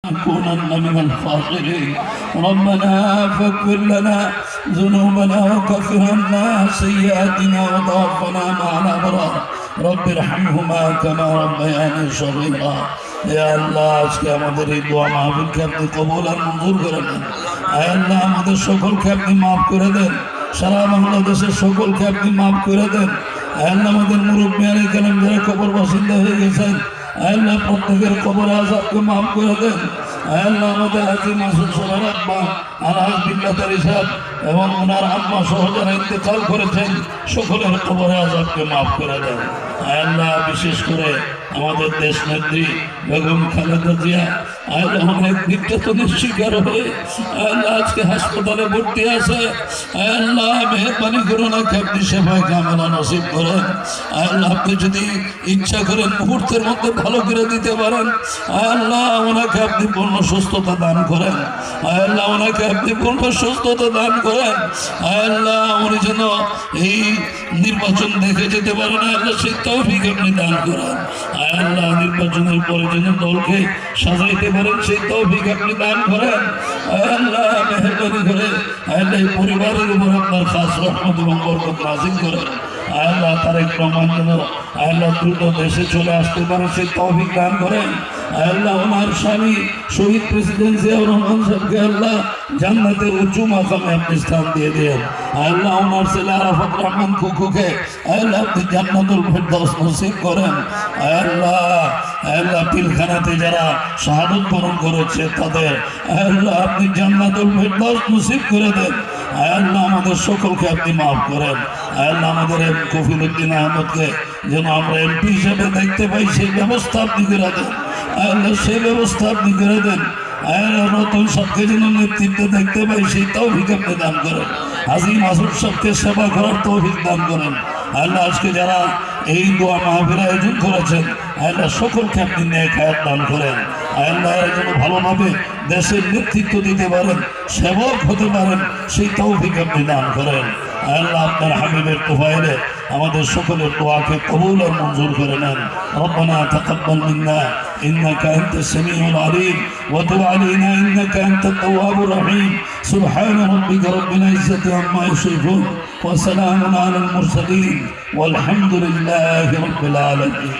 نكونن من الخاسرين ربنا فاغفر لنا ذنوبنا وكفر عنا سيئاتنا وتوفنا مع الأبرار رب ارحمهما كما ربياني صغيرا يا الله আজকে আমাদের এই দোয়া মাহফিলকে আপনি কবুল আর মঞ্জুর করে নেন। আয় আল্লাহ আমাদের সকলকে আপনি মাফ করে দেন, সারা বাংলাদেশের সকলকে আপনি মাফ করে দেন। আয় আল্লাহ আমাদের মুরব্বিয়ানে কেরাম যারা কবর বাসিন্দা হয়ে গেছেন, আয় আল্লাহ প্রত্যেকের কবর আযাবকে মাফ করে দেন। আয় আল্লাহ আমাদের হাজী মাসুদ সাহেবের আব্বা আলহাজ বিল্লাতারি সাহেব এবং ওনার আম্মা সহ যারা ইন্তেকাল করেছেন সকলের কবর আযাবকে মাফ করে দেন। আয় আল্লাহ বিশেষ করে আমাদের দেশ নেত্রী বেগম খালেদা জিয়া অনেক নির্যাতনের শিকার হয়ে আজকে হাসপাতালে ভর্তি আছে। আল্লাহ মেহরবানি করুন, আপনি সেবায় কামেলা নসিব করেন। আল্লাহ আপনি যদি ইচ্ছা করেন মুহূর্তের মধ্যে ভালো করে দিতে পারেন। আল্লাহ ওনাকে আপনি পূর্ণ সুস্থতা দান করেন। আল্লাহ ওনাকে আপনি পূর্ণ সুস্থতা দান করেন। আল্লাহ উনি যেন এই নির্বাচন দেখে যেতে পারেন, আল্লাহ সেই তৌফিক আপনি দান করেন। আল্লাহ নির্বাচনের পরে যেন দলকে সাজাইতে পারেন সেই তৌফিক আপনি দান করেন। আল্লাহ মেহেরবানি করে আল্লাহ পরিবারের উপর আপনার খাস রহমত এবং বরকত নাযিল করেন। আল্লাহ তারেক রহমান যেন আল্লাহ দ্রুত দেশে চলে আসতে পারে সেই তৌফিক দান করেন। আল্লাহ ওনার স্বামী শহীদ প্রেসিডেন্ট জিয়াউর রহমান সাহেবকে আল্লাহ জান্নাতের উঁচু মাকামে আপনি স্থান দিয়ে দেন। আল্লাহ ওনার ছেলে আরাফাত রহমান কুকুকে আল্লাহ আপনি জান্নাতুল ফেরদাউস নসিব করেন। আল্লাহ পিলখানাতে যারা শাহাদত বরণ করেছে তাদের আল্লাহ আপনি জান্নাতুল ফেরদাউস নসিব করে দেন। আল্লাহ আমাদের সকলকে আপনি মাফ করেন। আল্লাহ আমাদের কফিলউদ্দিন আহমদকে যেন আমরা এমপি হিসেবে দেখতে পাই সেই ব্যবস্থা আপনি করে দেন। আল্লাহ সেই ব্যবস্থা আপনি করে দেন। নতুন সাথে যেন নেতৃত্ব দেখতে পাই সেই তৌফিক আপনি দান করেন। হাজী মাসুদ সাহেবকে সেবা করার তৌফিক দান করেন। আল্লাহ আজকে যারা এই দোয়া মাহফিল আয়োজন করেছেন আল্লাহ সকলকে আপনি নেক হায়াত দান করেন। আল্লাহ যেন ভালোভাবে দেশের নেতৃত্ব দিতে পারেন, সেবক হতে পারেন সেই তৌফিক আপনি দান করেন। আল্লাহ আপনার হাবিবের তোফায়েলে আমাদের সকলের দোয়াকে কবুল আর মঞ্জুর করে নেন। রব্বানা তাকাব্বাল মিন্না ইন্নাকা আনতাস সামিউল আলিম ওয়া তুব আলাইনা ইন্নাকা আনতাত তাওয়াবুর রহিম। সুবহান রাব্বিকা রাব্বিল ইজ্জাতি আম্মা ইয়াসিফুন ওয়া সালামুন আলাল মুরসালিন ওয়াল হামদুলিল্লাহি রাব্বিল আলামিন।